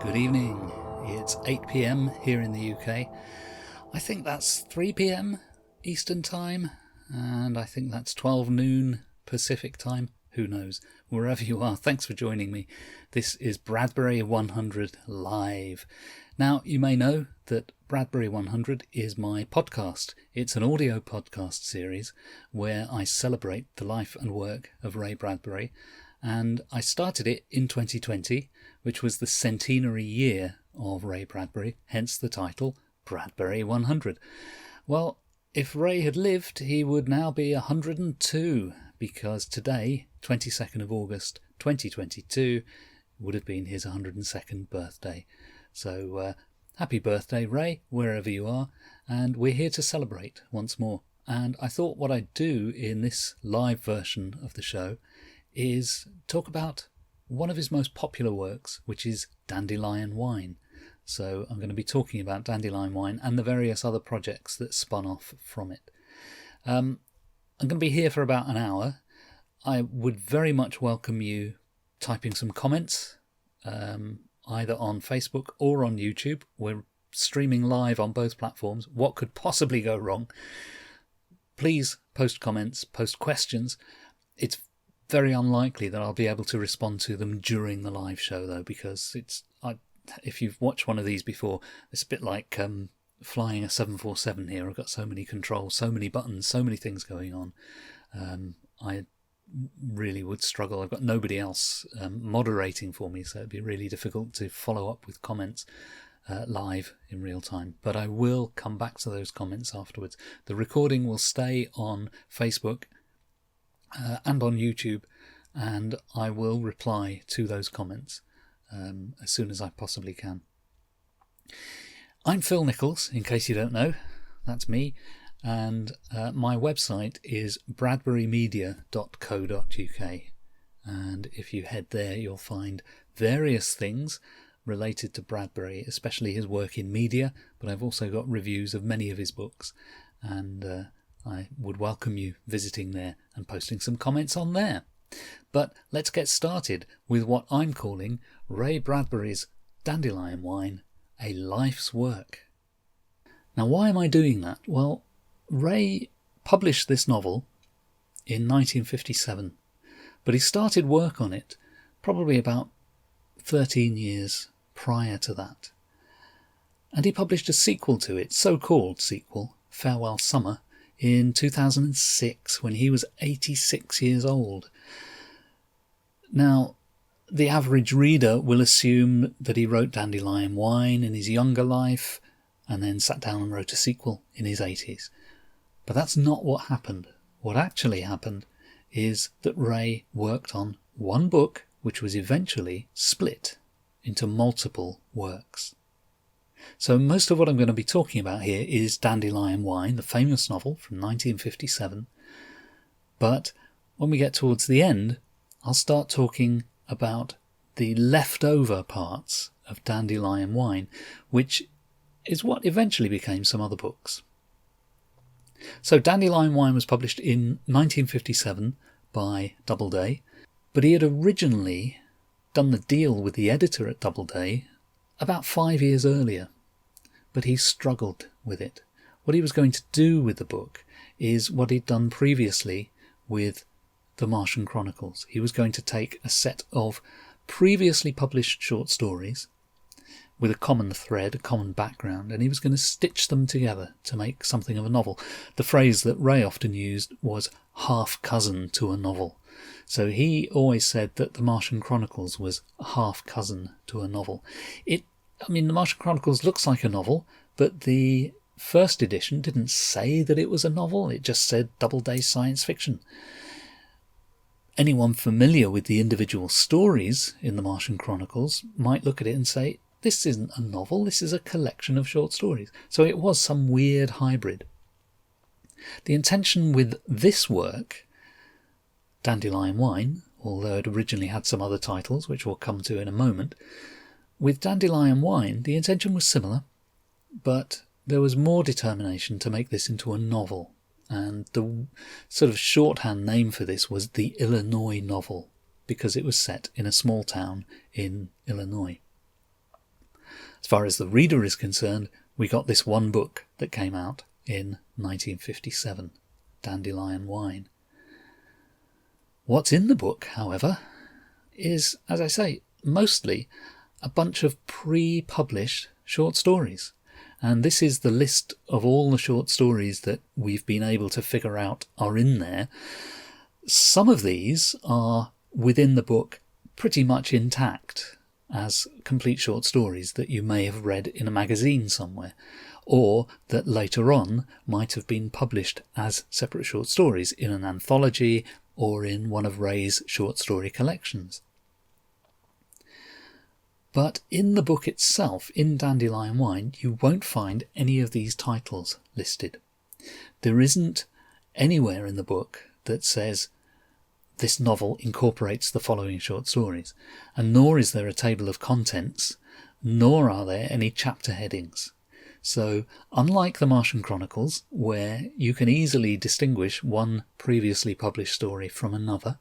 Good evening. It's 8 p.m. here in the UK. I think that's 3 p.m. Eastern Time, and I think that's 12 noon Pacific Time. Who knows? Wherever you are, thanks for joining me. This is Bradbury 100 Live. Now, you may know that Bradbury 100 is my podcast. It's an audio podcast series where I celebrate the life and work of Ray Bradbury, and I started it in 2020, which was the centenary year of Ray Bradbury, hence the title Bradbury 100. Well, if Ray had lived, he would now be 102, because today, 22nd of August 2022, would have been his 102nd birthday. So happy birthday, Ray, wherever you are, and we're here to celebrate once more. And I thought what I'd do in this live version of the show is talk about one of his most popular works, which is Dandelion Wine. So I'm going to be talking about Dandelion Wine and the various other projects that spun off from it. I'm going to be here for about an hour. I would very much welcome you typing some comments, either on Facebook or on YouTube. We're streaming live on both platforms. What could possibly go wrong? Please post comments, post questions. It's very unlikely that I'll be able to respond to them during the live show, though, because if you've watched one of these before, it's a bit like flying a 747 here. I've got so many controls, so many buttons, so many things going on. I really would struggle. I've got nobody else moderating for me, so it'd be really difficult to follow up with comments live in real time. But I will come back to those comments afterwards. The recording will stay on Facebook and on YouTube, and I will reply to those comments as soon as I possibly can. I'm Phil Nichols, in case you don't know. That's me, and my website is bradburymedia.co.uk, and if you head there you'll find various things related to Bradbury, especially his work in media, but I've also got reviews of many of his books, and I would welcome you visiting there and posting some comments on there. But let's get started with what I'm calling Ray Bradbury's Dandelion Wine, a life's work. Now, why am I doing that? Well, Ray published this novel in 1957, but he started work on it probably about 13 years prior to that. And he published a sequel to it, so-called sequel, Farewell Summer, in 2006, when he was 86 years old. Now, the average reader will assume that he wrote Dandelion Wine in his younger life and then sat down and wrote a sequel in his 80s. But that's not what happened. What actually happened is that Ray worked on one book which was eventually split into multiple works. So most of what I'm going to be talking about here is Dandelion Wine, the famous novel from 1957. But when we get towards the end, I'll start talking about the leftover parts of Dandelion Wine, which is what eventually became some other books. So Dandelion Wine was published in 1957 by Doubleday, but he had originally done the deal with the editor at Doubleday about 5 years earlier, but he struggled with it. What he was going to do with the book is what he'd done previously with The Martian Chronicles. He was going to take a set of previously published short stories with a common thread, a common background, and he was going to stitch them together to make something of a novel. The phrase that Ray often used was half-cousin to a novel. So he always said that The Martian Chronicles was a half-cousin to a novel. The Martian Chronicles looks like a novel, but the first edition didn't say that it was a novel. It just said Doubleday science fiction. Anyone familiar with the individual stories in The Martian Chronicles might look at it and say, this isn't a novel, this is a collection of short stories. So it was some weird hybrid. The intention with this work, Dandelion Wine, although it originally had some other titles, which we'll come to in a moment, with Dandelion Wine, the intention was similar, but there was more determination to make this into a novel. And the sort of shorthand name for this was the Illinois novel, because it was set in a small town in Illinois. as far as the reader is concerned, we got this one book that came out in 1957, Dandelion Wine. What's in the book, however, is, as I say, mostly a bunch of pre-published short stories. And this is the list of all the short stories that we've been able to figure out are in there. Some of these are within the book pretty much intact as complete short stories that you may have read in a magazine somewhere, or that later on might have been published as separate short stories in an anthology or in one of Ray's short story collections. But in the book itself, in Dandelion Wine, you won't find any of these titles listed. There isn't anywhere in the book that says this novel incorporates the following short stories, and nor is there a table of contents, nor are there any chapter headings. So, unlike the Martian Chronicles, where you can easily distinguish one previously published story from another,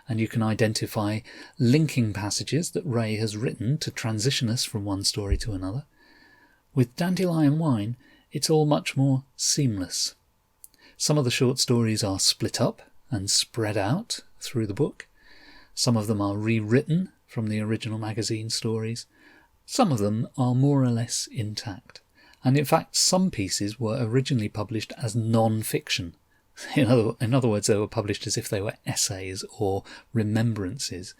and you can identify linking passages that Ray has written to transition us from one story to another, with Dandelion Wine, it's all much more seamless. Some of the short stories are split up and spread out through the book. Some of them are rewritten from the original magazine stories. Some of them are more or less intact. And in fact, some pieces were originally published as non-fiction. In other words, they were published as if they were essays or remembrances,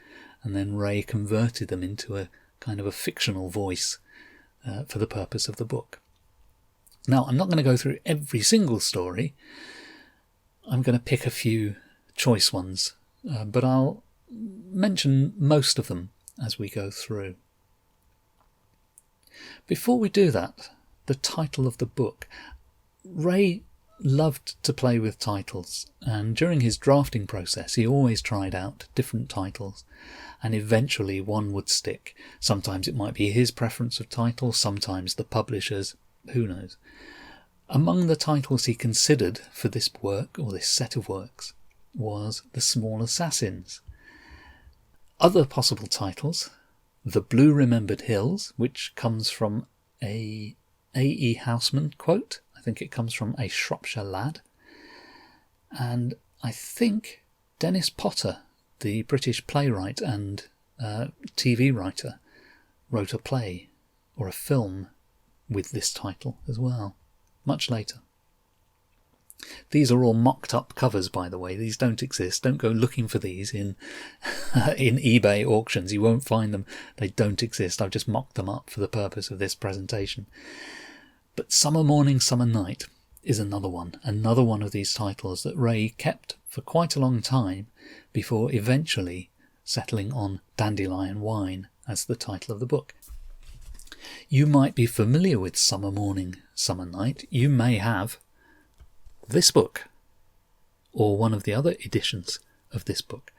and then Ray converted them into a kind of a fictional voice for the purpose of the book. Now, I'm not going to go through every single story. I'm going to pick a few choice ones, but I'll mention most of them as we go through. Before we do that, the title of the book. Ray loved to play with titles, and during his drafting process he always tried out different titles, and eventually one would stick. Sometimes it might be his preference of title, sometimes the publisher's, who knows. Among the titles he considered for this work, or this set of works, was The Small Assassins. Other possible titles: The Blue Remembered Hills, which comes from a A.E. Houseman quote. I think it comes from A Shropshire Lad. And I think Dennis Potter, the British playwright and TV writer, wrote a play or a film with this title as well, much later. These are all mocked up covers, by the way. These don't exist. Don't go looking for these in in eBay auctions. You won't find them. They don't exist. I've just mocked them up for the purpose of this presentation. But Summer Morning, Summer Night is another one of these titles that Ray kept for quite a long time before eventually settling on Dandelion Wine as the title of the book. You might be familiar with Summer Morning, Summer Night. You may have this book or one of the other editions of this book,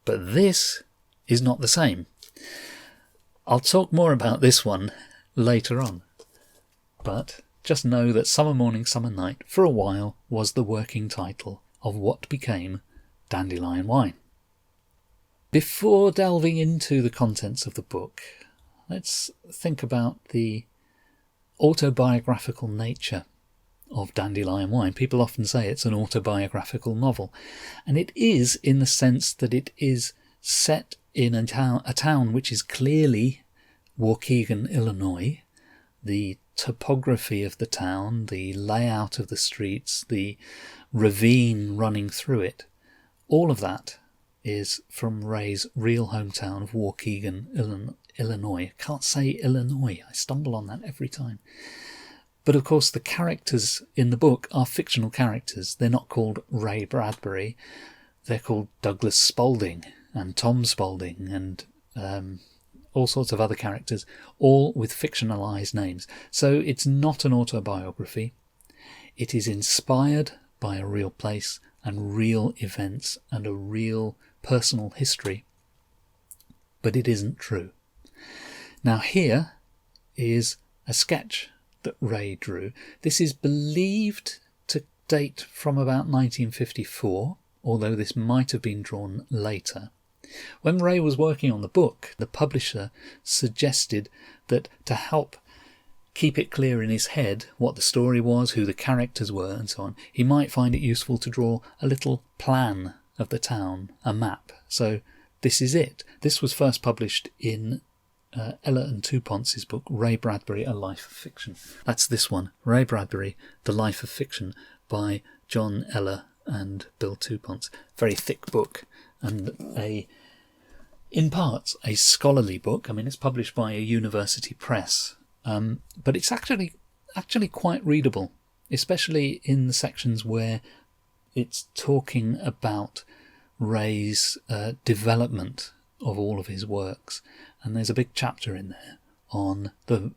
but this is not the same. I'll talk more about this one later on, but just know that Summer Morning, Summer Night for a while was the working title of what became Dandelion Wine. Before delving into the contents of the book, let's think about the autobiographical nature of Dandelion Wine. People often say it's an autobiographical novel, and it is in the sense that it is set in a town which is clearly Waukegan, Illinois. The topography of the town, the layout of the streets, the ravine running through it, all of that is from Ray's real hometown of Waukegan, Illinois. I can't say Illinois. I stumble on that every time. But of course the characters in the book are fictional characters. They're not called Ray Bradbury. They're called Douglas Spaulding and Tom Spaulding and all sorts of other characters, all with fictionalized names. So it's not an autobiography. It is inspired by a real place and real events and a real personal history. But it isn't true. Now here is a sketch that Ray drew. This is believed to date from about 1954, although this might have been drawn later. When Ray was working on the book, the publisher suggested that to help keep it clear in his head what the story was, who the characters were, and so on, he might find it useful to draw a little plan of the town, a map. So this is it. This was first published in Ella and Touponce's book, Ray Bradbury, A Life of Fiction. That's this one, Ray Bradbury, The Life of Fiction, by John Ella and Bill Touponce. Very thick book, and in parts a scholarly book. I mean, it's published by a university press, but it's actually quite readable, especially in the sections where it's talking about Ray's development of all of his works. And there's a big chapter in there on the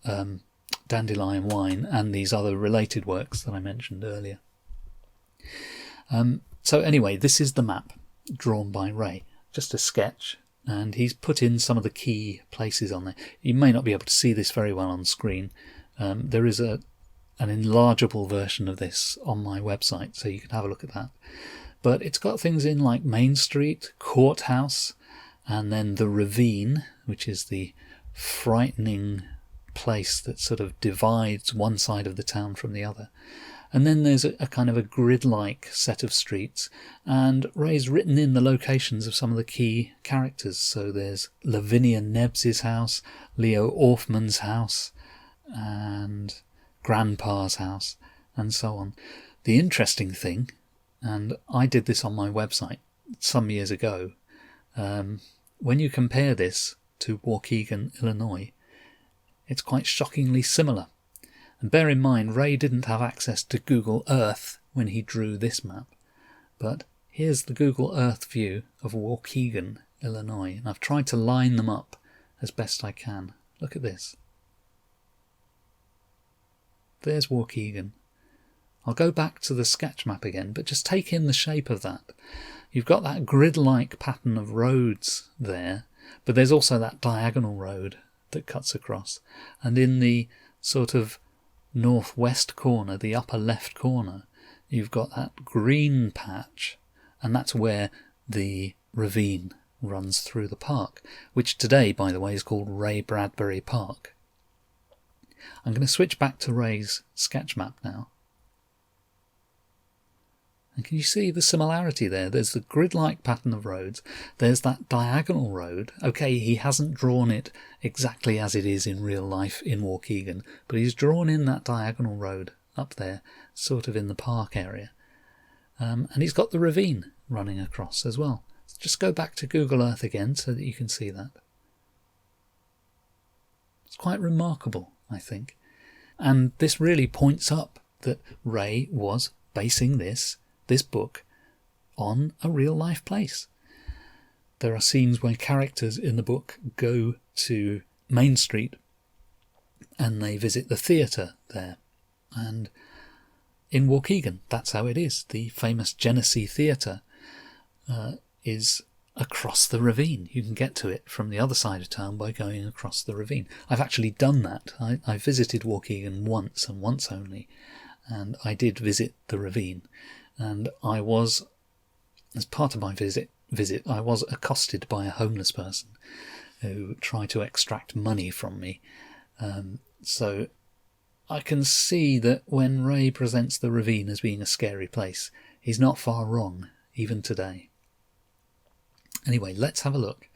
Dandelion Wine and these other related works that I mentioned earlier. So anyway, this is the map drawn by Ray, just a sketch, and he's put in some of the key places on there. You may not be able to see this very well on screen. There is an enlargeable version of this on my website, so you can have a look at that. But it's got things in like Main Street, Courthouse, and then the Ravine, which is the frightening place that sort of divides one side of the town from the other. And then there's a kind of a grid-like set of streets, and Ray's written in the locations of some of the key characters. So there's Lavinia Nebbs's house, Leo Orfman's house, and Grandpa's house, and so on. The interesting thing, and I did this on my website some years ago, when you compare this to Waukegan, Illinois, it's quite shockingly similar. And bear in mind, Ray didn't have access to Google Earth when he drew this map. But here's the Google Earth view of Waukegan, Illinois. And I've tried to line them up as best I can. Look at this. There's Waukegan. I'll go back to the sketch map again, but just take in the shape of that. You've got that grid-like pattern of roads there, but there's also that diagonal road that cuts across. And in the sort of northwest corner, the upper left corner, you've got that green patch, and that's where the ravine runs through the park, which today, by the way, is called Ray Bradbury Park. I'm going to switch back to Ray's sketch map now. And can you see the similarity there? There's the grid-like pattern of roads. There's that diagonal road. Okay, he hasn't drawn it exactly as it is in real life in Waukegan, but he's drawn in that diagonal road up there, sort of in the park area. And he's got the ravine running across as well. Just go back to Google Earth again so that you can see that. It's quite remarkable, I think. And this really points up that Ray was basing this book on a real life place. There are scenes where characters in the book go to Main Street and they visit the theatre there. And in Waukegan, that's how it is. The famous Genesee Theatre is across the ravine. You can get to it from the other side of town by going across the ravine. I've actually done that. I visited Waukegan once and once only, and I did visit the ravine. And I was, as part of my visit, I was accosted by a homeless person who tried to extract money from me. So I can see that when Ray presents the ravine as being a scary place, he's not far wrong, even today. Anyway, let's have a look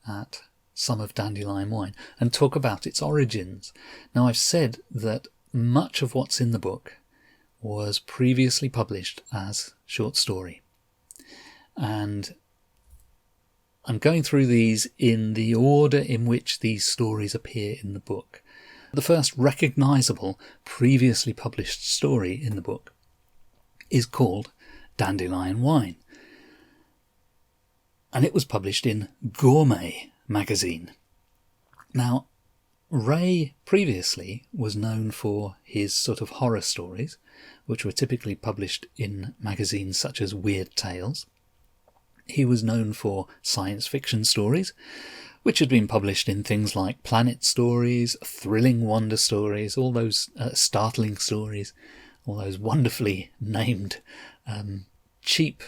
at some of Dandelion Wine and talk about its origins. Now, I've said that much of what's in the book was previously published as short story. And I'm going through these in the order in which these stories appear in the book. The first recognisable previously published story in the book is called Dandelion Wine. And it was published in Gourmet magazine. Now, Ray previously was known for his sort of horror stories, which were typically published in magazines such as Weird Tales. He was known for science fiction stories, which had been published in things like Planet Stories, Thrilling Wonder Stories, all those startling stories, all those wonderfully named cheap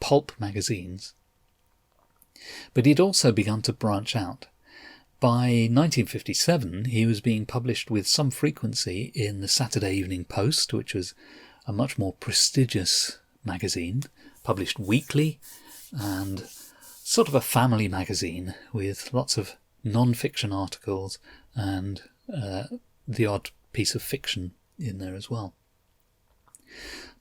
pulp magazines. But he'd also begun to branch out. By 1957, he was being published with some frequency in the Saturday Evening Post, which was a much more prestigious magazine, published weekly, and sort of a family magazine with lots of non-fiction articles and the odd piece of fiction in there as well.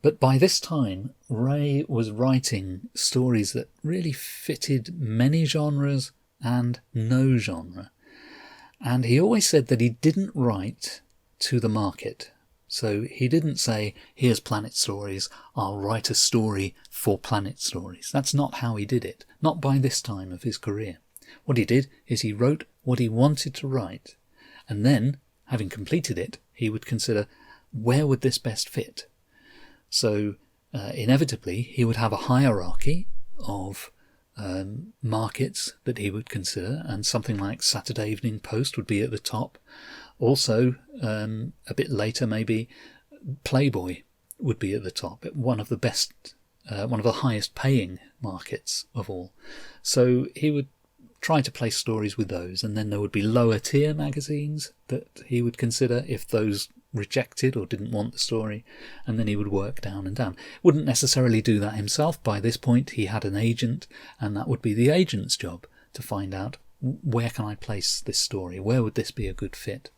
But by this time, Ray was writing stories that really fitted many genres and no genre. And he always said that he didn't write to the market. So he didn't say, here's Planet Stories, I'll write a story for Planet Stories. That's not how he did it, not by this time of his career. What he did is he wrote what he wanted to write, and then, having completed it, he would consider, where would this best fit? So inevitably he would have a hierarchy of markets that he would consider, and something like Saturday Evening Post would be at the top. Also, a bit later, maybe Playboy would be at the top, one of the best, one of the highest paying markets of all. So he would try to place stories with those, and then there would be lower tier magazines that he would consider if those rejected or didn't want the story, and then he would work down and down. Wouldn't necessarily do that himself. By this point he had an agent, and that would be the agent's job to find out, where can I place this story, where would this be a good fit.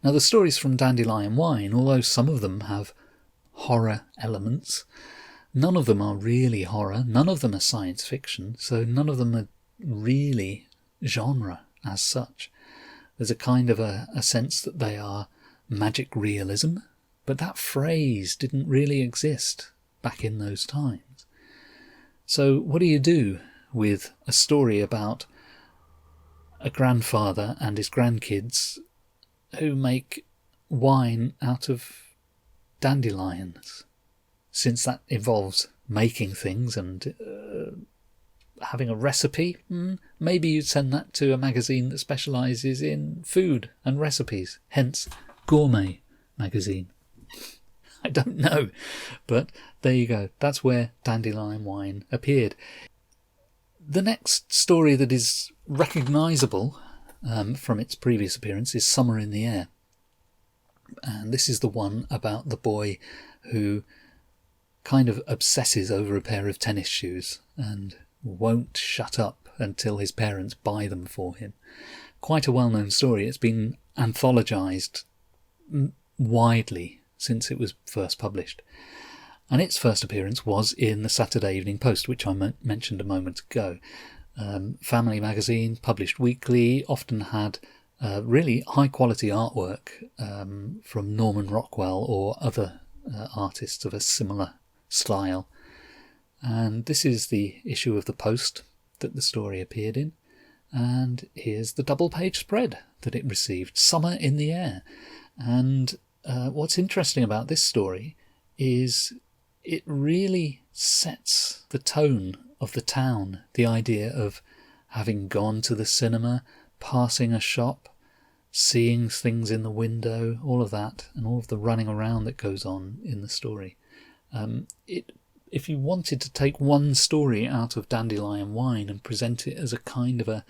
Now the stories from Dandelion Wine, although some of them have horror elements, none of them are really horror, none of them are science fiction, so none of them are really genre as such. There's a kind of a sense that they are magic realism, but that phrase didn't really exist back in those times. So what do you do with a story about a grandfather and his grandkids who make wine out of dandelions, since that involves making things and having a recipe? Maybe you'd send that to a magazine that specialises in food and recipes, hence Gourmet magazine. I don't know, but there you go. That's where Dandelion Wine appeared. The next story that is recognisable from its previous appearance is Summer in the Air. And this is the one about the boy who kind of obsesses over a pair of tennis shoes and won't shut up until his parents buy them for him. Quite a well-known story. It's been anthologised widely since it was first published. And its first appearance was in the Saturday Evening Post, which I mentioned a moment ago. Family magazine, published weekly, often had really high-quality artwork from Norman Rockwell or other artists of a similar style. And this is the issue of the Post that the story appeared in. And here's the double-page spread that it received, Summer in the Air. And what's interesting about this story is it really sets the tone of the town, the idea of having gone to the cinema, passing a shop, seeing things in the window, all of that, and all of the running around that goes on in the story. If you wanted to take one story out of Dandelion Wine and present it as a kind of a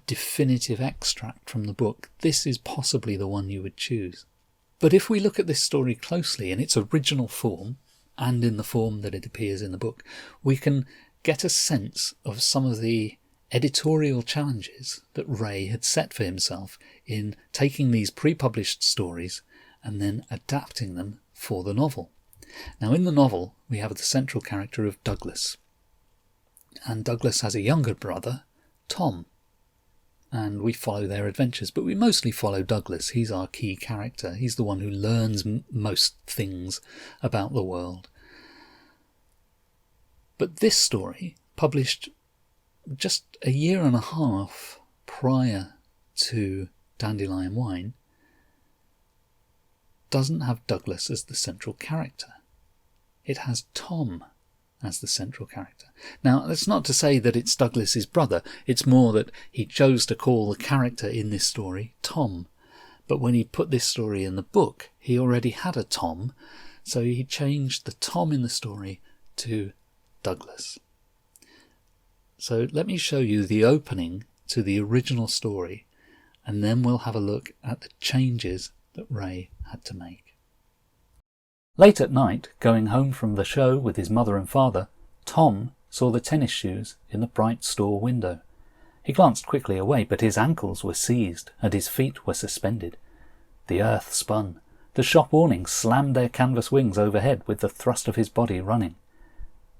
definitive extract from the book, this is possibly the one you would choose. But if we look at this story closely in its original form, and in the form that it appears in the book, we can get a sense of some of the editorial challenges that Ray had set for himself in taking these pre-published stories and then adapting them for the novel. Now in the novel we have the central character of Douglas, and Douglas has a younger brother, Tom, and we follow their adventures, but we mostly follow Douglas. He's our key character. He's the one who learns most things about the world. But this story, published just a year and a half prior to Dandelion Wine, doesn't have Douglas as the central character. It has Tom as the central character. Now, that's not to say that it's Douglas's brother. It's more that he chose to call the character in this story Tom. But when he put this story in the book, he already had a Tom, so he changed the Tom in the story to Douglas. So let me show you the opening to the original story, and then we'll have a look at the changes that Ray had to make. Late at night, going home from the show with his mother and father, Tom saw the tennis shoes in the bright store window. He glanced quickly away, but his ankles were seized and his feet were suspended. The earth spun. The shop awning slammed their canvas wings overhead with the thrust of his body running.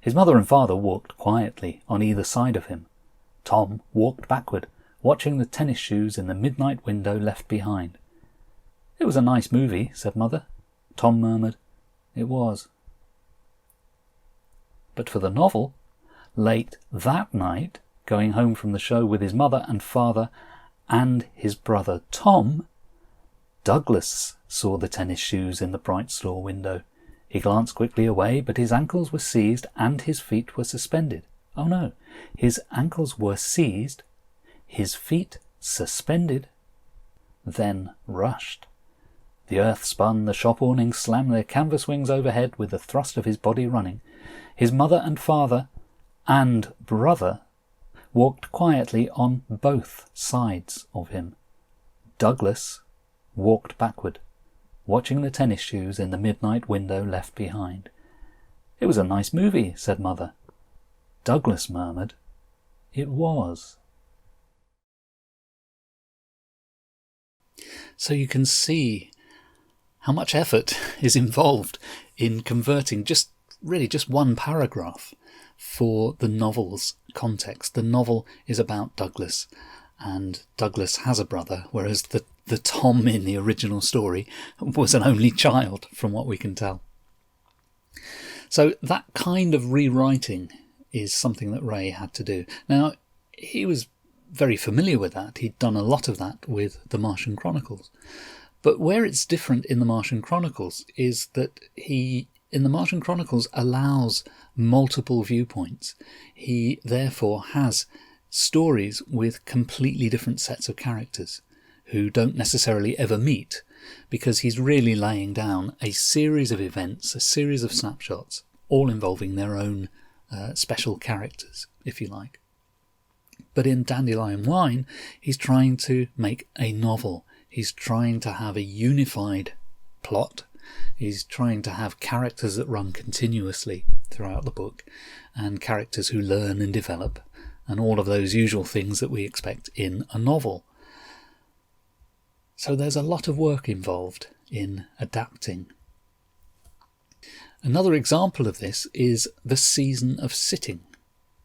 His mother and father walked quietly on either side of him. Tom walked backward, watching the tennis shoes in the midnight window left behind. "It was a nice movie," said Mother. Tom murmured, "It was." But for the novel, late that night, going home from the show with his mother and father and his brother Tom, Douglas saw the tennis shoes in the bright store window. He glanced quickly away, but his ankles were seized and his feet were suspended. Oh no, his ankles were seized, his feet suspended, then rushed. The earth spun, the shop awnings slammed their canvas wings overhead with the thrust of his body running. His mother and father and brother walked quietly on both sides of him. Douglas walked backward, watching the tennis shoes in the midnight window left behind. "It was a nice movie," said Mother. Douglas murmured, "It was." So you can see how much effort is involved in converting just one paragraph for the novel's context. The novel is about Douglas, and Douglas has a brother, whereas the Tom in the original story was an only child, from what we can tell. So that kind of rewriting is something that Ray had to do. Now, he was very familiar with that. He'd done a lot of that with the Martian Chronicles. But where it's different in the Martian Chronicles is that he, in the Martian Chronicles, allows multiple viewpoints. He therefore has stories with completely different sets of characters who don't necessarily ever meet, because he's really laying down a series of events, a series of snapshots, all involving their own special characters, if you like. But in Dandelion Wine, he's trying to make a novel. He's trying to have a unified plot. He's trying to have characters that run continuously throughout the book, and characters who learn and develop, and all of those usual things that we expect in a novel. So there's a lot of work involved in adapting. Another example of this is The Season of Sitting,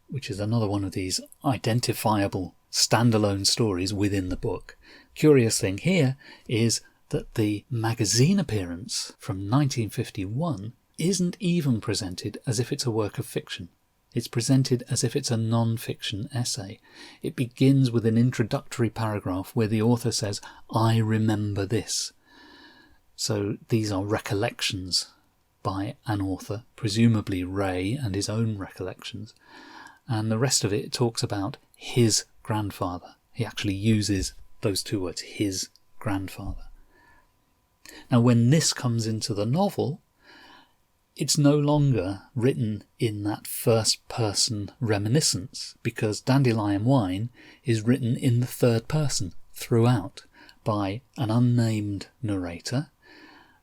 which is another one of these identifiable standalone stories within the book. Curious thing here is that the magazine appearance from 1951 isn't even presented as if it's a work of fiction. It's presented as if it's a non-fiction essay. It begins with an introductory paragraph where the author says, "I remember this." So these are recollections by an author, presumably Ray and his own recollections. And the rest of it talks about his grandfather. He actually uses those two words, his grandfather. Now, when this comes into the novel, it's no longer written in that first-person reminiscence, because Dandelion Wine is written in the third person throughout by an unnamed narrator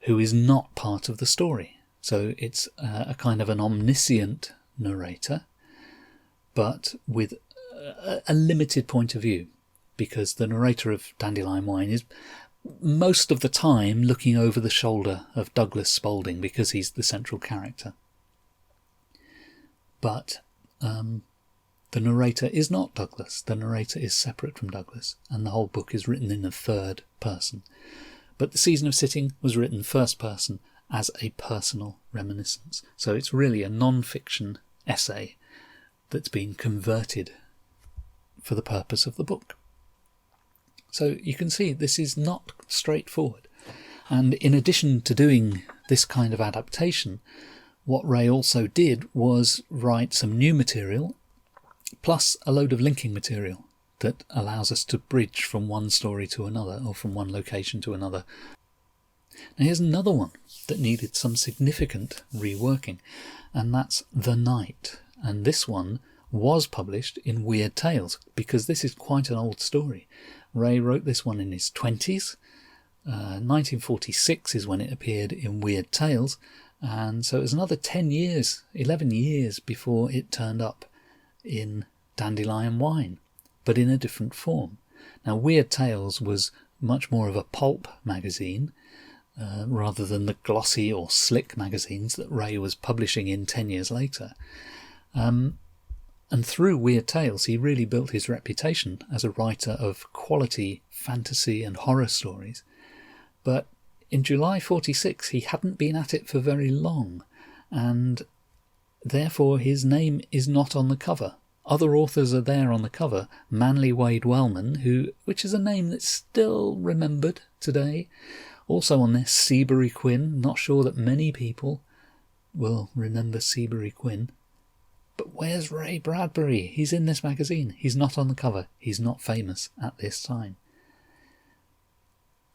who is not part of the story. So it's a kind of an omniscient narrator, but with a limited point of view, because the narrator of Dandelion Wine is most of the time looking over the shoulder of Douglas Spaulding, because he's the central character. But the narrator is not Douglas. The narrator is separate from Douglas, and the whole book is written in the third person. But The Season of Sitting was written first person as a personal reminiscence. So it's really a non-fiction essay that's been converted for the purpose of the book. So you can see this is not straightforward. And in addition to doing this kind of adaptation, what Ray also did was write some new material, plus a load of linking material that allows us to bridge from one story to another, or from one location to another. Now here's another one that needed some significant reworking, and that's The Night. And this one was published in Weird Tales, because this is quite an old story. Ray wrote this one in his 20s. 1946 is when it appeared in Weird Tales, and so it was another 11 years before it turned up in Dandelion Wine, but in a different form. Now, Weird Tales was much more of a pulp magazine, rather than the glossy or slick magazines that Ray was publishing in 10 years later. And through Weird Tales, he really built his reputation as a writer of quality fantasy and horror stories. But in July 46, he hadn't been at it for very long, and therefore his name is not on the cover. Other authors are there on the cover. Manly Wade Wellman, which is a name that's still remembered today. Also on there, Seabury Quinn. Not sure that many people will remember Seabury Quinn. But where's Ray Bradbury? He's in this magazine. He's not on the cover. He's not famous at this time.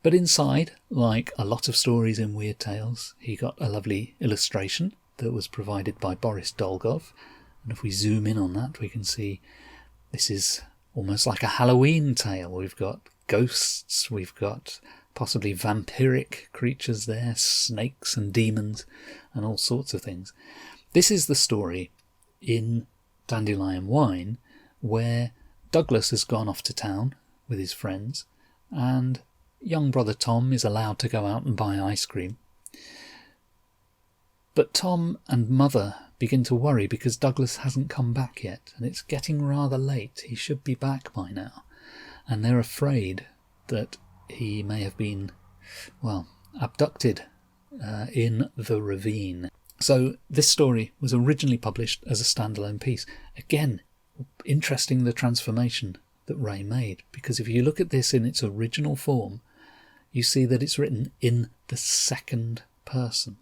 But inside, like a lot of stories in Weird Tales, he got a lovely illustration that was provided by Boris Dolgov. And if we zoom in on that, we can see this is almost like a Halloween tale. We've got ghosts, we've got possibly vampiric creatures there, snakes and demons, and all sorts of things. This is the story in Dandelion Wine where Douglas has gone off to town with his friends, and young brother Tom is allowed to go out and buy ice cream. But Tom and Mother begin to worry because Douglas hasn't come back yet, and it's getting rather late. He should be back by now. And they're afraid that he may have been, abducted in the ravine. So this story was originally published as a standalone piece. Again, interesting the transformation that Ray made, because if you look at this in its original form, you see that it's written in the second person.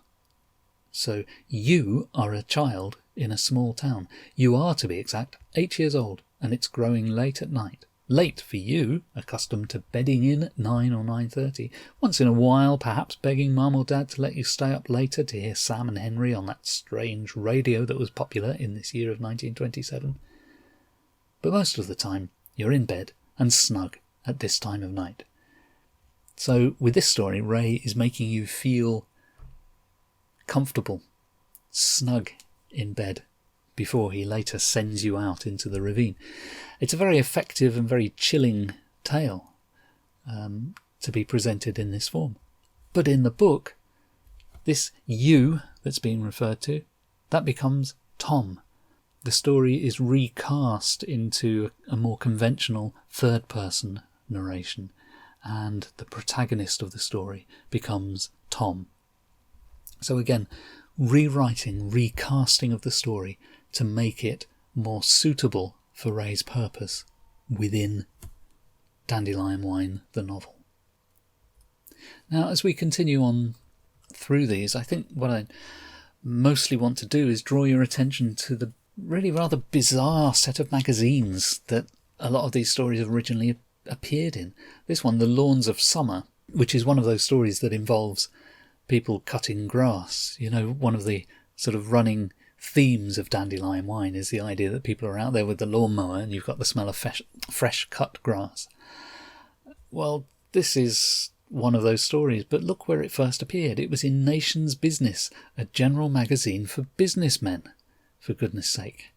So you are a child in a small town. You are, to be exact, 8 years old, and it's growing late at night. Late for you, accustomed to bedding in at 9 or 9:30. Once in a while, perhaps begging Mum or Dad to let you stay up later to hear Sam and Henry on that strange radio that was popular in this year of 1927. But most of the time, you're in bed and snug at this time of night. So with this story, Ray is making you feel comfortable, snug in bed, before he later sends you out into the ravine. It's a very effective and very chilling tale to be presented in this form. But in the book, this you that's being referred to, that becomes Tom. The story is recast into a more conventional third-person narration, and the protagonist of the story becomes Tom. So again, rewriting, recasting of the story to make it more suitable for Ray's purpose within Dandelion Wine, the novel. Now, as we continue on through these, I think what I mostly want to do is draw your attention to the really rather bizarre set of magazines that a lot of these stories originally appeared in. This one, The Lawns of Summer, which is one of those stories that involves people cutting grass. You know, one of the sort of running themes of Dandelion Wine is the idea that people are out there with the lawnmower and you've got the smell of fresh cut grass. Well, this is one of those stories, but look where it first appeared. It was in Nation's Business, a general magazine for businessmen, for goodness sake.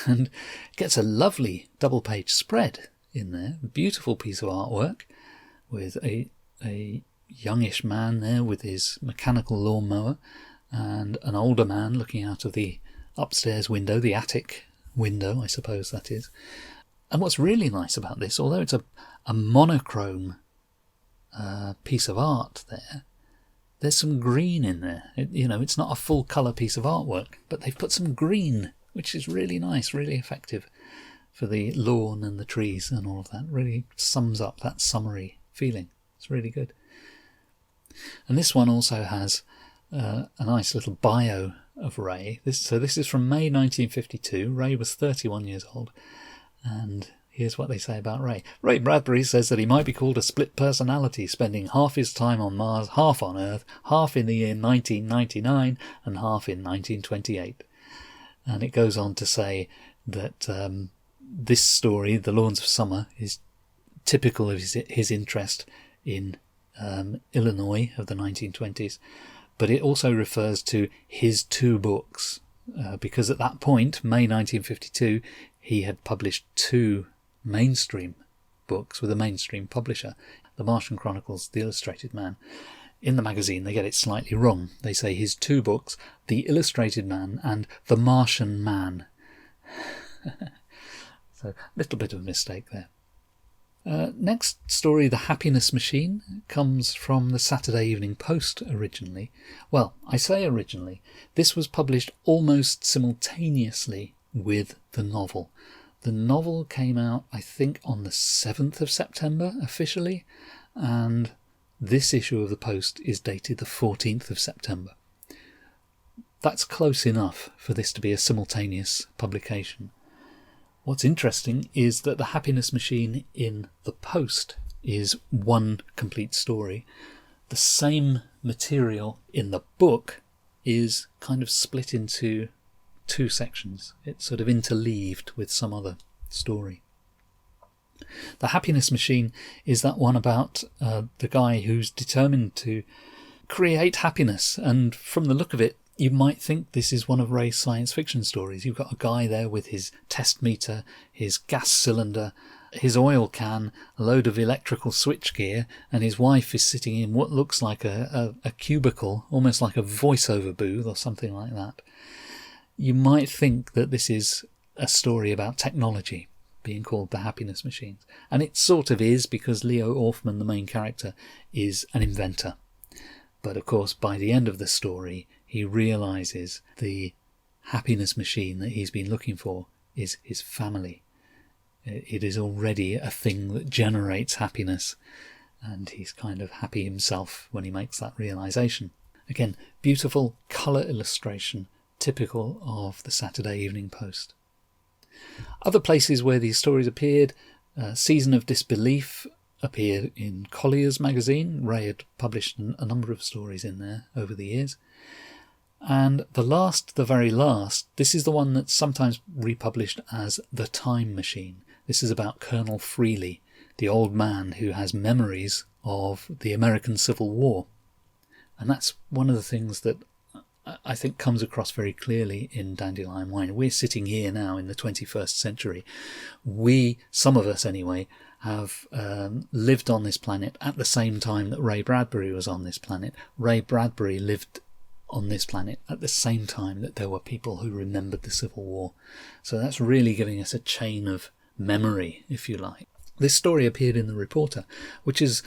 And it gets a lovely double-page spread in there, a beautiful piece of artwork with a youngish man there with his mechanical lawnmower, and an older man looking out of the upstairs window, the attic window, I suppose that is. And what's really nice about this, although it's a monochrome piece of art there's some green in there. It's not a full colour piece of artwork, but they've put some green, which is really nice, really effective for the lawn and the trees and all of that. Really sums up that summery feeling. It's really good. And this one also has a nice little bio of Ray. This is from May 1952. Ray was 31 years old. And here's what they say about Ray. Ray Bradbury says that he might be called a split personality, spending half his time on Mars, half on Earth, half in the year 1999 and half in 1928. And it goes on to say, that this story, The Lawns of Summer, is typical of his interest in Illinois of the 1920s, but it also refers to his two books, because at that point, May 1952, he had published two mainstream books with a mainstream publisher, The Martian Chronicles, The Illustrated Man. In the magazine, they get it slightly wrong. They say his two books, The Illustrated Man and The Martian Man. So, a little bit of a mistake there. Next story, The Happiness Machine, comes from the Saturday Evening Post originally. Well, I say originally. This was published almost simultaneously with the novel. The novel came out, I think, on the 7th of September officially, and this issue of the Post is dated the 14th of September. That's close enough for this to be a simultaneous publication. What's interesting is that The Happiness Machine in the Post is one complete story. The same material in the book is kind of split into two sections. It's sort of interleaved with some other story. The Happiness Machine is that one about the guy who's determined to create happiness, and from the look of it, you might think this is one of Ray's science fiction stories. You've got a guy there with his test meter, his gas cylinder, his oil can, a load of electrical switchgear, and his wife is sitting in what looks like a cubicle, almost like a voiceover booth or something like that. You might think that this is a story about technology being called The Happiness Machines. And it sort of is, because Leo Orfman, the main character, is an inventor. But of course, by the end of the story, he realises the happiness machine that he's been looking for is his family. It is already a thing that generates happiness, and he's kind of happy himself when he makes that realisation. Again, beautiful colour illustration, typical of the Saturday Evening Post. Other places where these stories appeared, Season of Disbelief appeared in Collier's magazine. Ray had published a number of stories in there over the years. And the very last, this is the one that's sometimes republished as The Time Machine. This is about Colonel Freely, the old man who has memories of the American Civil War. And that's one of the things that I think comes across very clearly in Dandelion Wine. We're sitting here now in the 21st century. Some of us anyway, have lived on this planet at the same time that Ray Bradbury was on this planet. Ray Bradbury lived on this planet at the same time that there were people who remembered the Civil War. So that's really giving us a chain of memory, if you like. This story appeared in The Reporter, which is,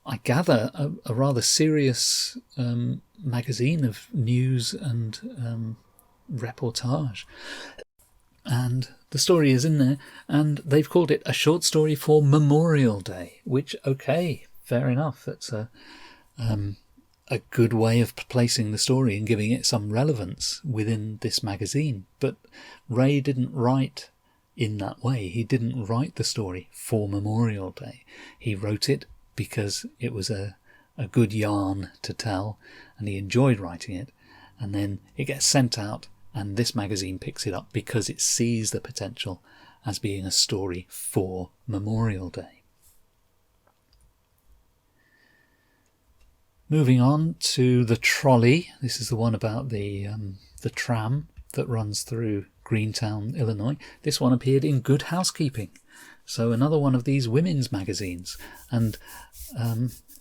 I gather, a rather serious magazine of news and reportage. And the story is in there, and they've called it a short story for Memorial Day, which, okay, fair enough. That's a good way of placing the story and giving it some relevance within this magazine. But Ray didn't write in that way. He didn't write the story for Memorial Day. He wrote it because it was a good yarn to tell, and he enjoyed writing it. And then it gets sent out, and this magazine picks it up because it sees the potential as being a story for Memorial Day. Moving on to The Trolley. This is the one about the tram that runs through Greentown, Illinois. This one appeared in Good Housekeeping. So another one of these women's magazines. And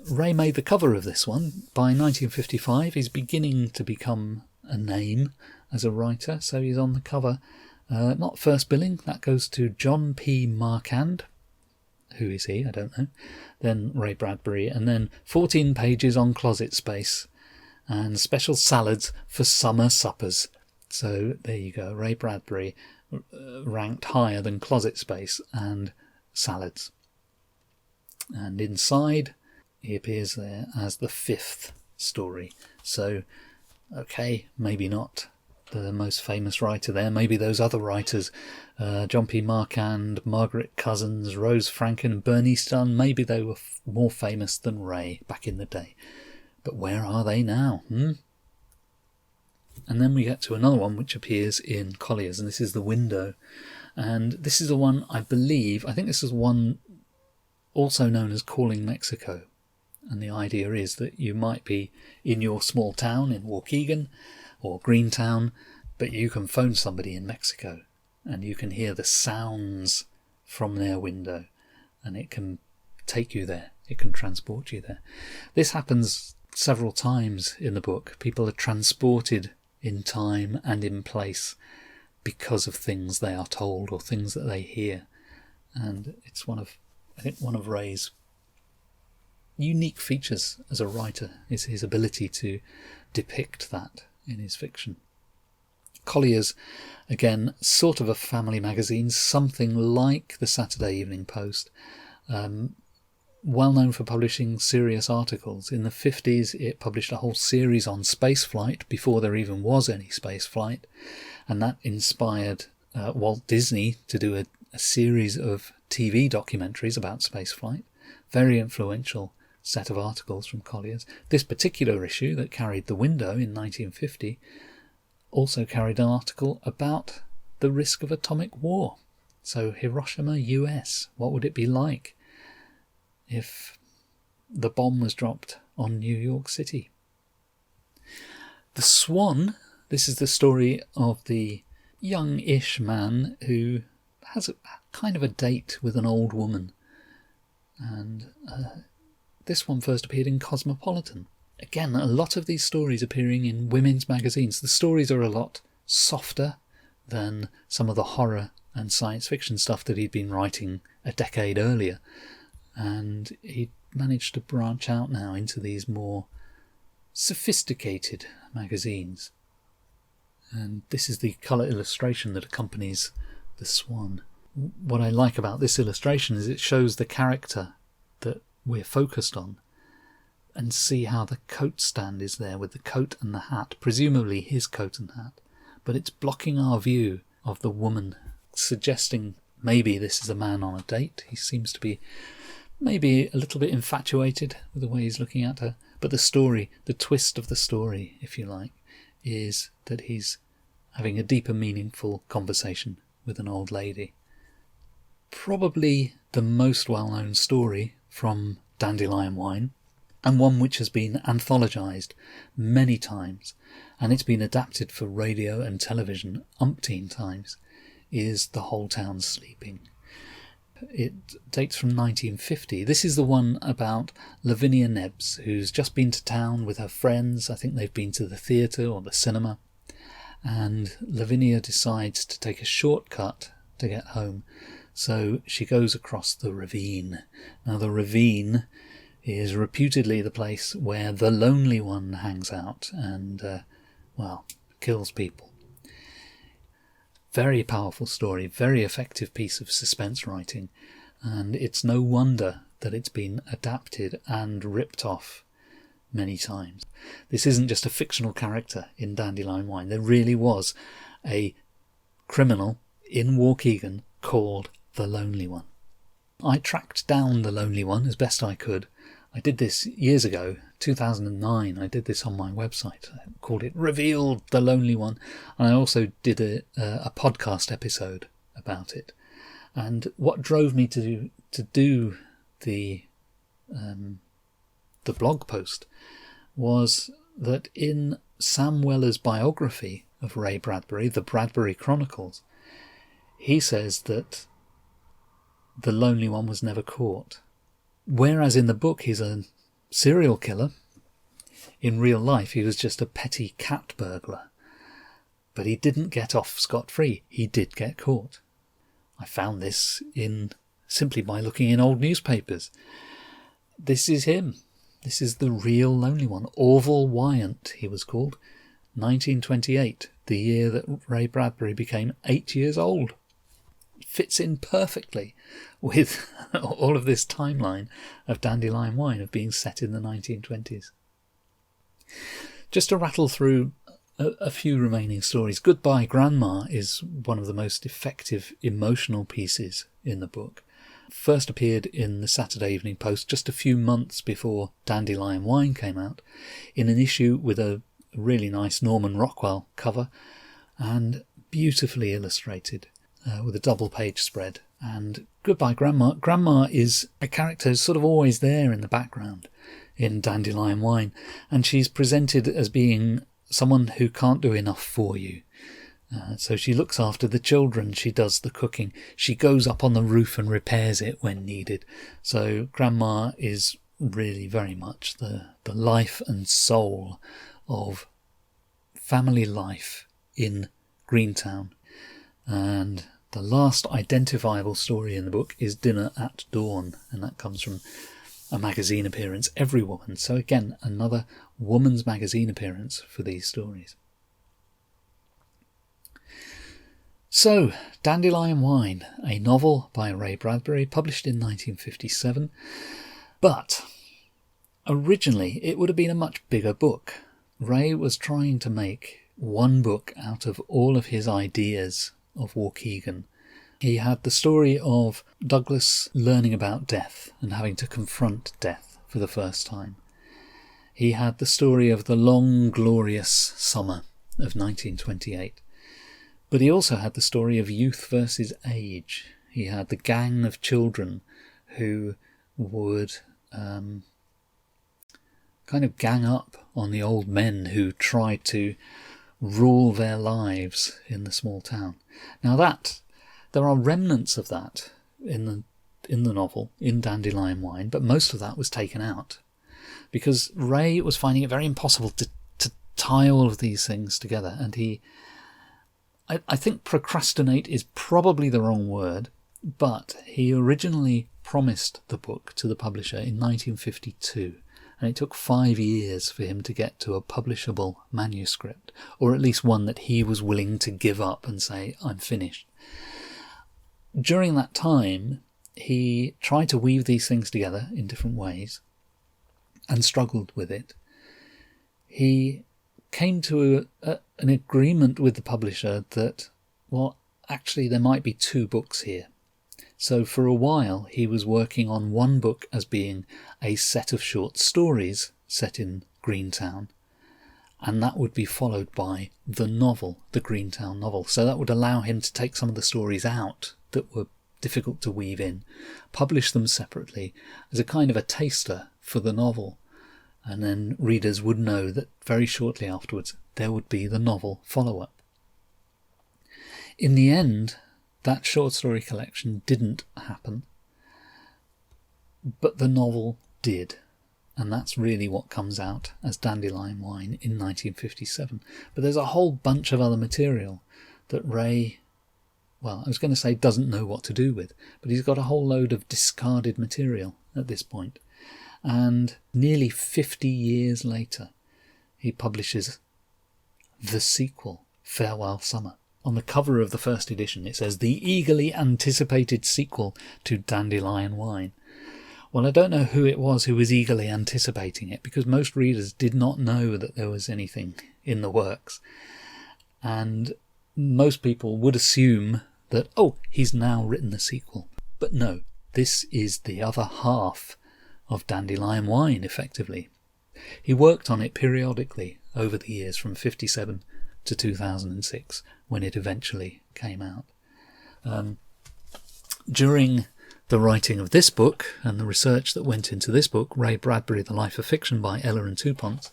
Ray made the cover of this one. By 1955, he's beginning to become a name as a writer. So he's on the cover. Not first billing. That goes to John P. Marquand. Who is he? I don't know. Then Ray Bradbury, and then 14 pages on closet space and special salads for summer suppers. So there you go. Ray Bradbury ranked higher than closet space and salads. And inside, he appears there as the 5th story. So, okay, maybe not the most famous writer there. Maybe those other writers, John P. Marquand, Margaret Cousins, Rose Franken and Bernie Stunn, maybe they were more famous than Ray back in the day. But where are they now? And then we get to another one which appears in Collier's, and this is The Window. And this is the one, I think this is one also known as Calling Mexico. And the idea is that you might be in your small town in Waukegan or Greentown, but you can phone somebody in Mexico and you can hear the sounds from their window, and it can take you there. It can transport you there. This happens several times in the book. People are transported in time and in place because of things they are told or things that they hear. And it's one of Ray's unique features as a writer is his ability to depict that in his fiction. Collier's, again, sort of a family magazine, something like the Saturday Evening Post, well known for publishing serious articles. In the 50s, it published a whole series on spaceflight before there even was any spaceflight, and that inspired Walt Disney to do a series of TV documentaries about spaceflight. Very influential set of articles from Collier's. This particular issue that carried The Window in 1950 also carried an article about the risk of atomic war. So Hiroshima, US, what would it be like if the bomb was dropped on New York City? The Swan, this is the story of the young-ish man who has a kind of a date with an old woman. And this one first appeared in Cosmopolitan. Again, a lot of these stories appearing in women's magazines. The stories are a lot softer than some of the horror and science fiction stuff that he'd been writing a decade earlier. And he managed to branch out now into these more sophisticated magazines. And this is the colour illustration that accompanies The Swan. What I like about this illustration is it shows the character that we're focused on, and see how the coat stand is there with the coat and the hat, presumably his coat and hat, but it's blocking our view of the woman, suggesting maybe this is a man on a date. He seems to be maybe a little bit infatuated with the way he's looking at her, but the story, the twist of the story, if you like, is that he's having a deeper, meaningful conversation with an old lady. Probably the most well-known story from Dandelion Wine, and one which has been anthologized many times, and it's been adapted for radio and television umpteen times, is The Whole Town's Sleeping. It dates from 1950. This is the one about Lavinia Nebbs, who's just been to town with her friends. I think they've been to the theatre or the cinema, and Lavinia decides to take a shortcut to get home, so she goes across the ravine. Now, the ravine is reputedly the place where the Lonely One hangs out and, kills people. Very powerful story, very effective piece of suspense writing, and it's no wonder that it's been adapted and ripped off many times. This isn't just a fictional character in Dandelion Wine. There really was a criminal in Waukegan called the Lonely One. I tracked down the Lonely One as best I could. I did this years ago, 2009. I did this on my website. I called it Revealed the Lonely One. And I also did a podcast episode about it. And what drove me to do the blog post was that in Sam Weller's biography of Ray Bradbury, the Bradbury Chronicles, he says that the Lonely One was never caught. Whereas in the book he's a serial killer, in real life he was just a petty cat burglar. But he didn't get off scot-free. He did get caught. I found this simply by looking in old newspapers. This is him. This is the real Lonely One. Orville Wyant, he was called. 1928, the year that Ray Bradbury became 8 years old. Fits in perfectly with all of this timeline of Dandelion Wine, of being set in the 1920s. Just to rattle through a few remaining stories. Goodbye Grandma is one of the most effective emotional pieces in the book. First appeared in the Saturday Evening Post just a few months before Dandelion Wine came out, in an issue with a really nice Norman Rockwell cover and beautifully illustrated. with a double page spread. And Goodbye Grandma. Grandma is a character who's sort of always there in the background in Dandelion Wine, and she's presented as being someone who can't do enough for you. So she looks after the children, she does the cooking, she goes up on the roof and repairs it when needed. So Grandma is really very much the life and soul of family life in Greentown. And the last identifiable story in the book is Dinner at Dawn, and that comes from a magazine appearance, Every Woman. So again, another woman's magazine appearance for these stories. So, Dandelion Wine, a novel by Ray Bradbury, published in 1957. But originally it would have been a much bigger book. Ray was trying to make one book out of all of his ideas of Waukegan. He had the story of Douglas learning about death and having to confront death for the first time. He had the story of the long, glorious summer of 1928. But he also had the story of youth versus age. He had the gang of children who would kind of gang up on the old men who tried to rule their lives in the small town. Now there are remnants of that in the novel, in Dandelion Wine, but most of that was taken out because Ray was finding it very impossible to tie all of these things together, and I think procrastinate is probably the wrong word, but he originally promised the book to the publisher in 1952, and it took 5 years for him to get to a publishable manuscript, or at least one that he was willing to give up and say, I'm finished. During that time, he tried to weave these things together in different ways and struggled with it. He came to an agreement with the publisher that, well, actually there might be 2 books here. So for a while he was working on one book as being a set of short stories set in Greentown, and that would be followed by the novel, the Greentown novel. So that would allow him to take some of the stories out that were difficult to weave in, publish them separately as a kind of a taster for the novel, and then readers would know that very shortly afterwards there would be the novel follow-up. In the end, that short story collection didn't happen, but the novel did, and that's really what comes out as Dandelion Wine in 1957. But there's a whole bunch of other material that Ray, well, I was going to say doesn't know what to do with, but he's got a whole load of discarded material at this point. And nearly 50 years later, he publishes the sequel, Farewell Summer. On the cover of the first edition, it says, the eagerly anticipated sequel to Dandelion Wine. Well, I don't know who it was who was eagerly anticipating it, because most readers did not know that there was anything in the works. And most people would assume that, oh, he's now written the sequel. But no, this is the other half of Dandelion Wine, effectively. He worked on it periodically over the years from 1957 to 2006, when it eventually came out. During the writing of this book and the research that went into this book, Ray Bradbury, The Life of Fiction by Ella and Two Ponce,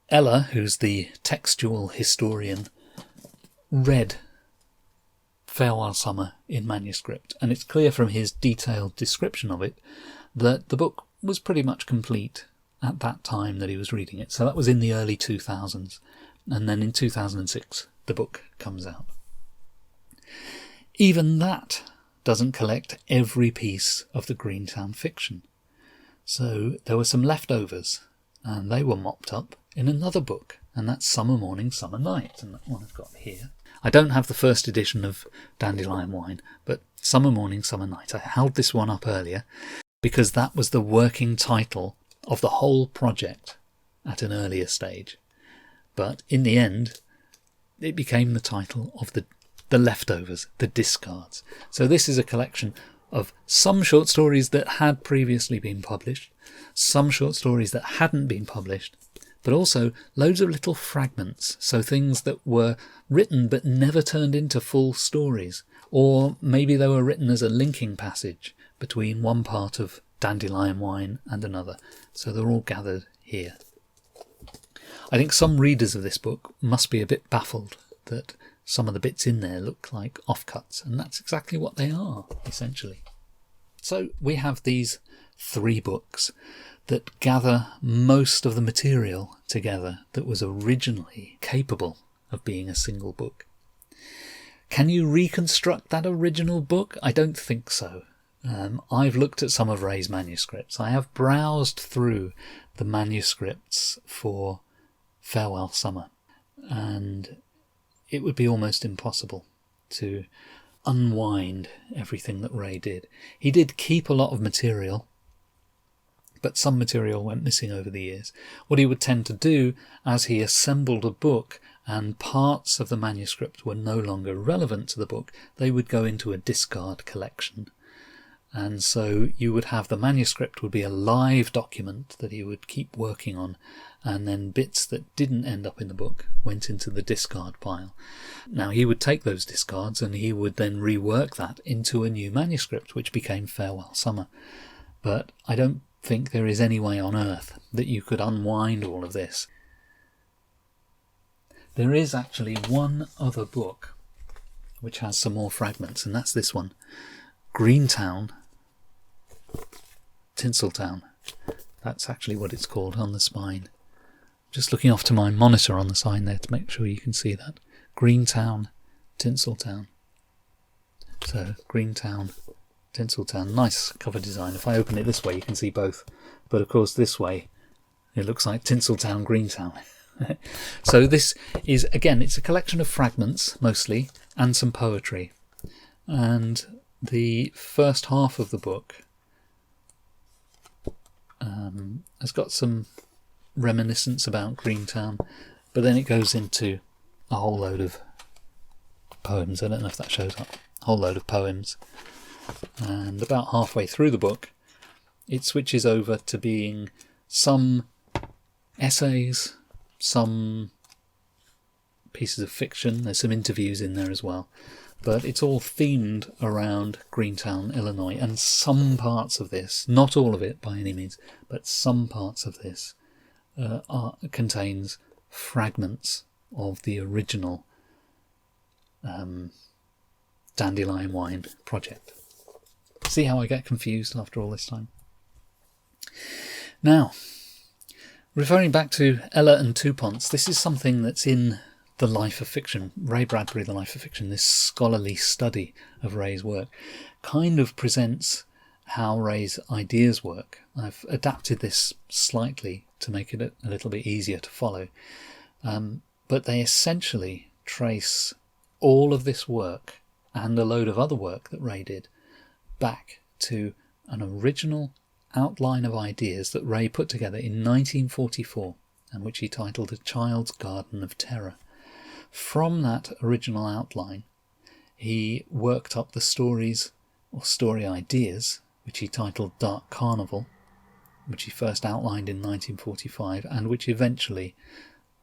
Ella, who's the textual historian, read Farewell Summer in manuscript, and it's clear from his detailed description of it that the book was pretty much complete at that time that he was reading it. So that was in the early 2000s, and then in 2006 the book comes out. Even that doesn't collect every piece of the Greentown fiction. So there were some leftovers, and they were mopped up in another book, and that's Summer Morning, Summer Night, and that one I've got here. I don't have the first edition of Dandelion Wine, but Summer Morning, Summer Night. I held this one up earlier because that was the working title of the whole project at an earlier stage. But in the end, it became the title of the leftovers, the discards. So this is a collection of some short stories that had previously been published, some short stories that hadn't been published, but also loads of little fragments, so things that were written but never turned into full stories, or maybe they were written as a linking passage between one part of Dandelion Wine and another, so they're all gathered here. I think some readers of this book must be a bit baffled that some of the bits in there look like offcuts, and that's exactly what they are, essentially. So we have these 3 books that gather most of the material together that was originally capable of being a single book. Can you reconstruct that original book? I don't think so. I've looked at some of Ray's manuscripts. I have browsed through the manuscripts for Farewell Summer, and it would be almost impossible to unwind everything that Ray did. He did keep a lot of material, but some material went missing over the years. What he would tend to do, as he assembled a book and parts of the manuscript were no longer relevant to the book, they would go into a discard collection. And so you would have the manuscript would be a live document that he would keep working on, and then bits that didn't end up in the book went into the discard pile. Now he would take those discards and he would then rework that into a new manuscript, which became Farewell Summer. But I don't think there is any way on earth that you could unwind all of this. There is actually one other book which has some more fragments, and that's this one, Greentown, Tinseltown. That's actually what it's called on the spine. Just looking off to my monitor on the sign there to make sure you can see that. Greentown, Tinseltown. So, Greentown, Tinseltown. Nice cover design. If I open it this way, you can see both. But of course, this way, it looks like Tinseltown, Greentown. So this is, again, it's a collection of fragments, mostly, and some poetry. And the first half of the book has got some reminiscence about Greentown, but then it goes into a whole load of poems. I don't know if that shows up. A whole load of poems. And about halfway through the book, it switches over to being some essays, some pieces of fiction. There's some interviews in there as well. But it's all themed around Greentown, Illinois, and some parts of this, not all of it by any means, but some parts of this contains fragments of the original Dandelion Wine project. See how I get confused after all this time? Now, referring back to Ella and Two Ponce, this is something that's in The Life of Fiction. Ray Bradbury, The Life of Fiction, this scholarly study of Ray's work, kind of presents how Ray's ideas work. I've adapted this slightly to make it a little bit easier to follow. But they essentially trace all of this work and a load of other work that Ray did back to an original outline of ideas that Ray put together in 1944 and which he titled A Child's Garden of Terror. From that original outline, he worked up the stories or story ideas, which he titled Dark Carnival, which he first outlined in 1945 and which eventually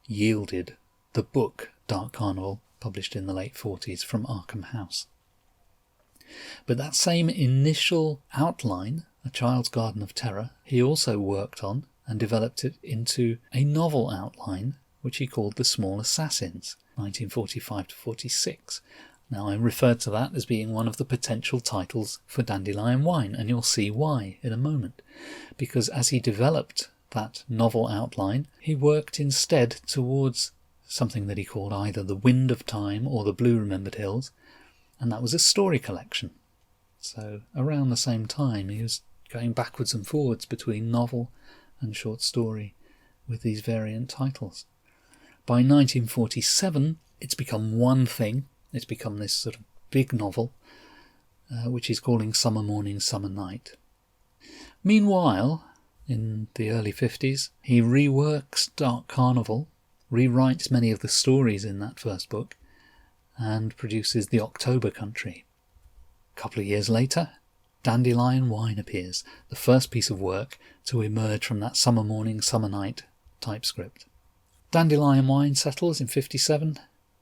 yielded the book Dark Carnival, published in the late 40s from Arkham House. But that same initial outline, A Child's Garden of Terror, he also worked on and developed it into a novel outline which he called The Small Assassins, 1945 to 46. Now I referred to that as being one of the potential titles for Dandelion Wine, and you'll see why in a moment. Because as he developed that novel outline, he worked instead towards something that he called either The Wind of Time or The Blue Remembered Hills, and that was a story collection. So around the same time he was going backwards and forwards between novel and short story with these variant titles. By 1947 it's become one thing. It's become this sort of big novel, which he's calling Summer Morning, Summer Night. Meanwhile, in the early 50s, he reworks Dark Carnival, rewrites many of the stories in that first book, and produces The October Country. A couple of years later, Dandelion Wine appears, the first piece of work to emerge from that Summer Morning, Summer Night type script. Dandelion Wine settles in 1957.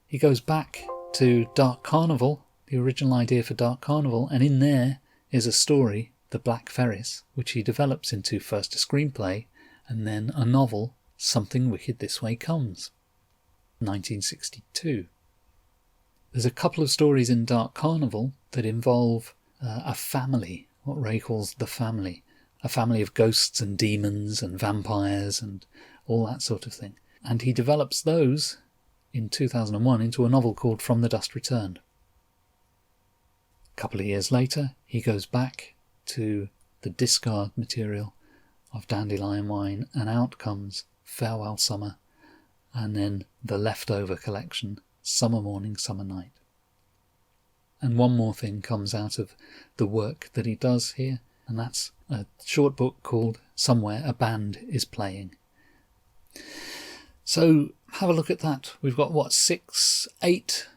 He goes back to Dark Carnival, the original idea for Dark Carnival, and in there is a story, The Black Ferris, which he develops into first a screenplay and then a novel, Something Wicked This Way Comes, 1962. There's a couple of stories in Dark Carnival that involve a family, what Ray calls the family, a family of ghosts and demons and vampires and all that sort of thing. And he develops those in 2001 into a novel called From the Dust Returned. A couple of years later, he goes back to the discard material of Dandelion Wine, and out comes Farewell Summer, and then the leftover collection, Summer Morning, Summer Night. And one more thing comes out of the work that he does here, and that's a short book called Somewhere a Band is Playing. So have a look at that. We've got, 8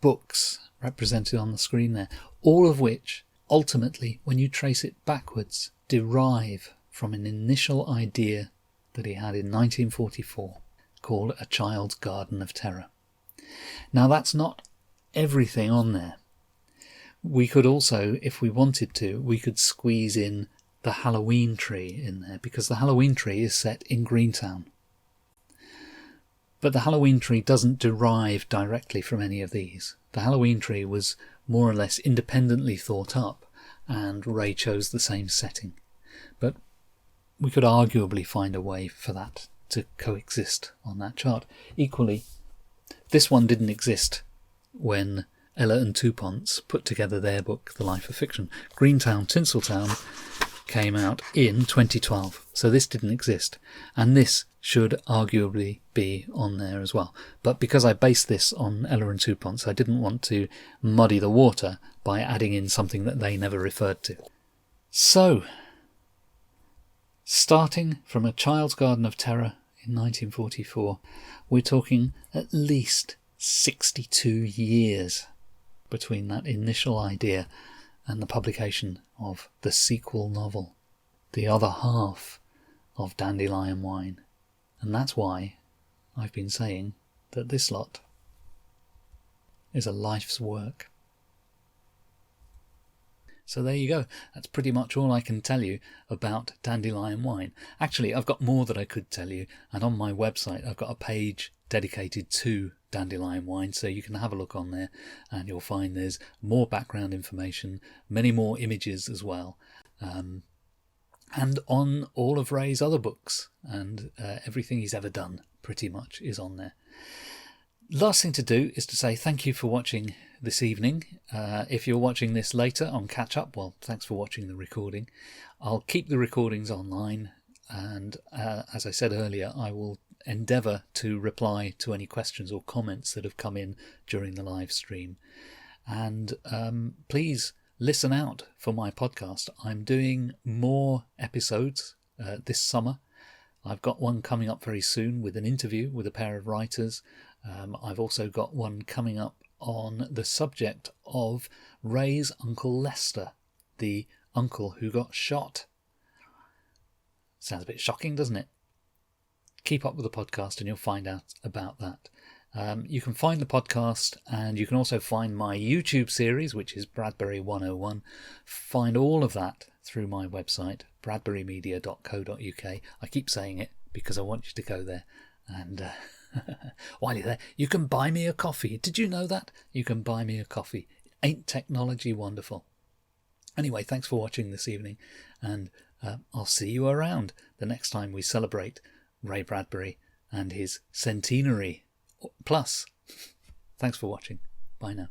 books represented on the screen there, all of which ultimately, when you trace it backwards, derive from an initial idea that he had in 1944 called A Child's Garden of Terror. Now that's not everything on there. We could also, if we wanted to, we could squeeze in the Halloween tree in there, because the Halloween tree is set in Greentown. But the Halloween tree doesn't derive directly from any of these. The Halloween tree was more or less independently thought up, and Ray chose the same setting. But we could arguably find a way for that to coexist on that chart. Equally, this one didn't exist when Ella and Two Ponce put together their book, The Life of Fiction. Greentown, Tinseltown came out in 2012, so this didn't exist. And this should arguably be on there as well. But because I based this on Ella and Two Ponce, I didn't want to muddy the water by adding in something that they never referred to. So, starting from A Child's Garden of Terror in 1944, we're talking at least 62 years between that initial idea and the publication of the sequel novel, the other half of Dandelion Wine. And that's why I've been saying that this lot is a life's work. So there you go. That's pretty much all I can tell you about Dandelion Wine. Actually, I've got more that I could tell you, and on my website I've got a page dedicated to Dandelion Wine, so you can have a look on there and you'll find there's more background information, many more images as well, and on all of Ray's other books, and everything he's ever done pretty much is on there. Last thing to do is to say thank you for watching this evening. If you're watching this later on catch up, well, thanks for watching the recording. I'll keep the recordings online, and as I said earlier, I will endeavour to reply to any questions or comments that have come in during the live stream. And please listen out for my podcast. I'm doing more episodes this summer. I've got one coming up very soon with an interview with a pair of writers. I've also got one coming up on the subject of Ray's Uncle Lester, the uncle who got shot. Sounds a bit shocking, doesn't it? Keep up with the podcast and you'll find out about that. You can find the podcast, and you can also find my YouTube series, which is Bradbury 101. Find all of that through my website, bradburymedia.co.uk. I keep saying it because I want you to go there. And while you're there, you can buy me a coffee. Did you know that? You can buy me a coffee. Ain't technology wonderful? Anyway, thanks for watching this evening, and I'll see you around the next time we celebrate Ray Bradbury and his centenary plus. Thanks for watching. Bye now.